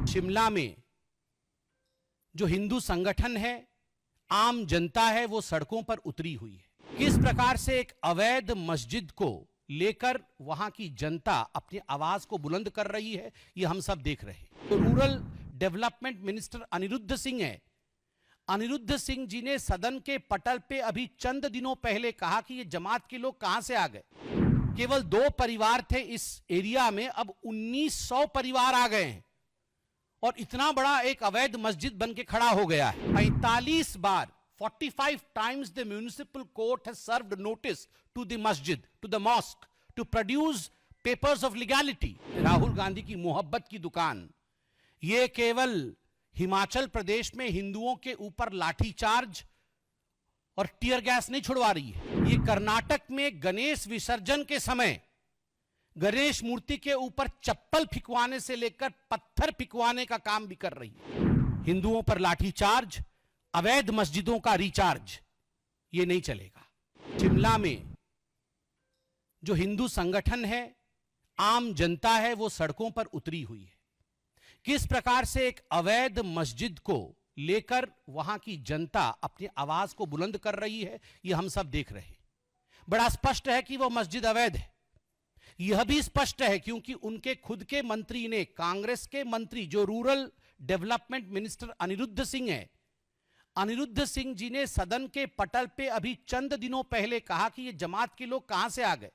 शिमला में जो हिंदू संगठन है, आम जनता है, वो सड़कों पर उतरी हुई है। किस प्रकार से एक अवैध मस्जिद को लेकर वहां की जनता अपनी आवाज को बुलंद कर रही है, ये हम सब देख रहे हैं। तो rural development minister Anirudh Singh है। अनिरुद्ध सिंह जी ने सदन के पटल पे अभी चंद दिनों पहले कहा कि ये जमात के लोग कहां से आ गए। केवल 2 परिवार थे इस एरिया में, अब 1900 परिवार आ गए हैं और इतना बड़ा एक अवैध मस्जिद बन के खड़ा हो गया है। 45 बार 45 times the municipal court has served notice to the masjid, to the mosque, to produce papers of legality. Rahul Gandhi की मोहब्बत की दुकान, ये केवल हिमाचल प्रदेश में हिंदुओं के ऊपर लाठीचार्ज और टीयर गैस नहीं छुड़वा रही है, ये कर्नाटक में गणेश विसर्जन के समय गणेश मूर्ति के ऊपर चप्पल फिकवाने से लेकर पत्थर फिकवाने का काम भी कर रही है। हिंदुओं पर लाठीचार्ज, अवैध मस्जिदों का रिचार्ज, ये नहीं चलेगा। शिमला में जो हिंदू संगठन है, आम जनता है, वो सड़कों पर उतरी हुई है। किस प्रकार से एक अवैध मस्जिद को लेकर वहां की जनता अपनी आवाज को बुलंद कर रही है, ये हम सब देख रहे हैं। बड़ा स्पष्ट है कि वो मस्जिद अवैध है। यह भी स्पष्ट है क्योंकि उनके खुद के मंत्री ने, कांग्रेस के मंत्री जो rural development minister Anirudh Singh है, अनिरुद्ध सिंह जी ने सदन के पटल पे अभी चंद दिनों पहले कहा कि ये जमात के लोग कहां से आ गए।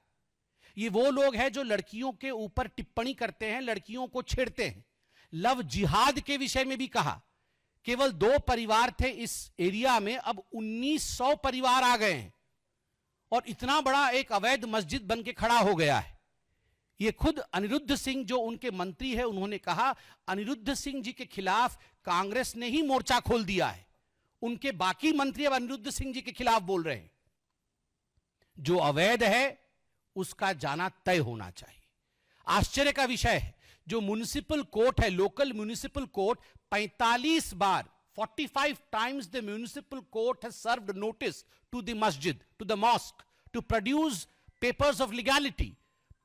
ये वो लोग हैं जो लड़कियों के ऊपर टिप्पणी करते हैं, लड़कियों को छेड़ते हैं। लव जिहाद के विषय में भी कहा। केवल 2 परिवार थे इस एरिया में, अब 1900 परिवार आ गए हैं और इतना बड़ा एक अवैध मस्जिद बन के खड़ा हो गया है। ये खुद अनिरुद्ध सिंह जो उनके मंत्री है, उन्होंने कहा। अनिरुद्ध सिंह जी के खिलाफ कांग्रेस ने ही मोर्चा खोल दिया है। उनके बाकी मंत्री अब अनिरुद्ध सिंह जी के खिलाफ बोल रहे हैं। जो अवैध है उसका जाना तय होना चाहिए। आश्चर्य का विषय है, जो म्युनिसिपल कोर्ट है, local municipal court, 45 bar 45 times the municipal court has served notice to the masjid, to the mosque, to produce papers of legality.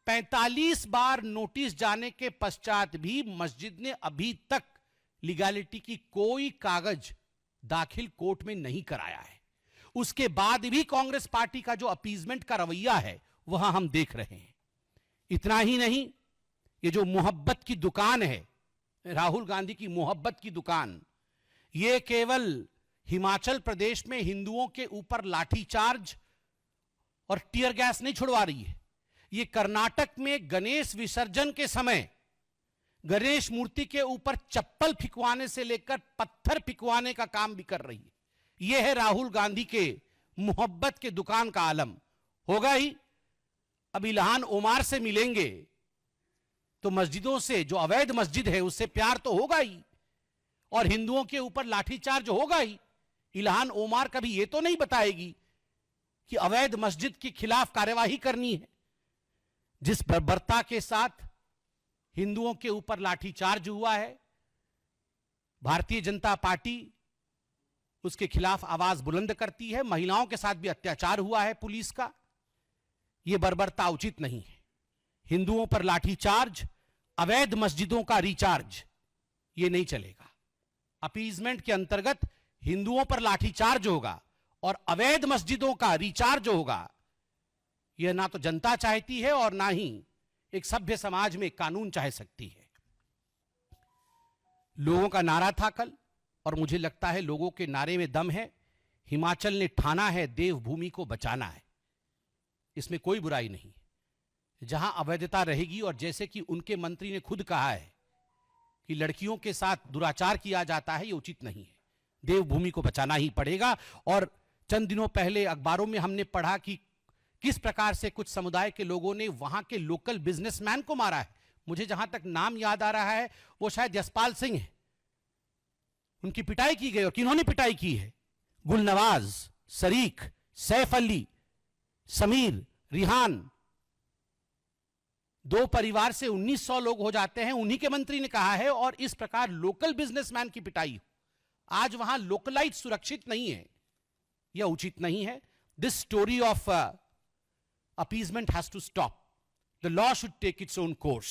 45 bar notice जाने के पश्चात भी मस्जिद ने अभी तक लीगैलिटी की कोई कागज दाखिल कोर्ट में नहीं कराया है। उसके बाद भी कांग्रेस पार्टी का जो अपीजमेंट का रवैया है, वह हम देख रहे हैं। इतना ही नहीं, ये जो मोहब्बत की दुकान है, राहुल गांधी की मोहब्बत की दुकान, ये केवल हिमाचल प्रदेश में हिंदुओं के ऊपर लाठीचार्ज और टीयर गैस नहीं छुड़वा रही है, ये कर्नाटक में गणेश विसर्जन के समय गणेश मूर्ति के ऊपर चप्पल फिकवाने से लेकर पत्थर फिकवाने का काम भी कर रही है। यह है राहुल गांधी के मोहब्बत के दुकान का आलम। होगा ही। अब इल्हान ओमार से मिलेंगे तो मस्जिदों से, जो अवैध मस्जिद है, उससे प्यार तो होगा ही और हिंदुओं के ऊपर लाठीचार्ज होगा ही। इल्हान ओमार कभी यह तो नहीं बताएगी कि अवैध मस्जिद के खिलाफ कार्यवाही करनी है। जिस बर्बरता के साथ हिंदुओं के ऊपर लाठीचार्ज हुआ है, भारतीय जनता पार्टी उसके खिलाफ आवाज बुलंद करती है। महिलाओं के साथ भी अत्याचार हुआ है पुलिस का। यह बर्बरता उचित नहीं है। हिंदुओं पर लाठीचार्ज, अवैध मस्जिदों का रिचार्ज, यह नहीं चलेगा। अपीजमेंट के अंतर्गत हिंदुओं पर लाठीचार्ज होगा और अवैध मस्जिदों का रिचार्ज होगा। यह ना तो जनता चाहती है और ना ही एक सभ्य समाज में कानून चाह सकती है। लोगों का नारा था कल, और मुझे लगता है लोगों के नारे में दम है। हिमाचल ने ठाना है देवभूमि को बचाना है। इसमें कोई बुराई नहीं। जहां अवैधता रहेगी, और जैसे कि उनके मंत्री ने खुद कहा है कि लड़कियों के साथ दुराचार किया जाता है, यह उचित नहीं है। देवभूमि को बचाना ही पड़ेगा। और चंद दिनों पहले अखबारों में हमने पढ़ा कि किस प्रकार से कुछ समुदाय के लोगों ने वहां के लोकल बिजनेसमैन को मारा है। मुझे जहां तक नाम याद आ रहा है, वो शायद यशपाल सिंह है। उनकी पिटाई की गई, और किन्होंने पिटाई की है? गुलनवाज, शरीक, सैफ अली, समीर, रिहान। 2 परिवार से 1900 लोग हो जाते हैं, उन्हीं के मंत्री ने कहा है। और इस प्रकार लोकल बिजनेसमैन की पिटाई, आज वहां लोकलाइट सुरक्षित नहीं है, यह उचित नहीं है। This story of appeasement has to stop. The law should take its own course.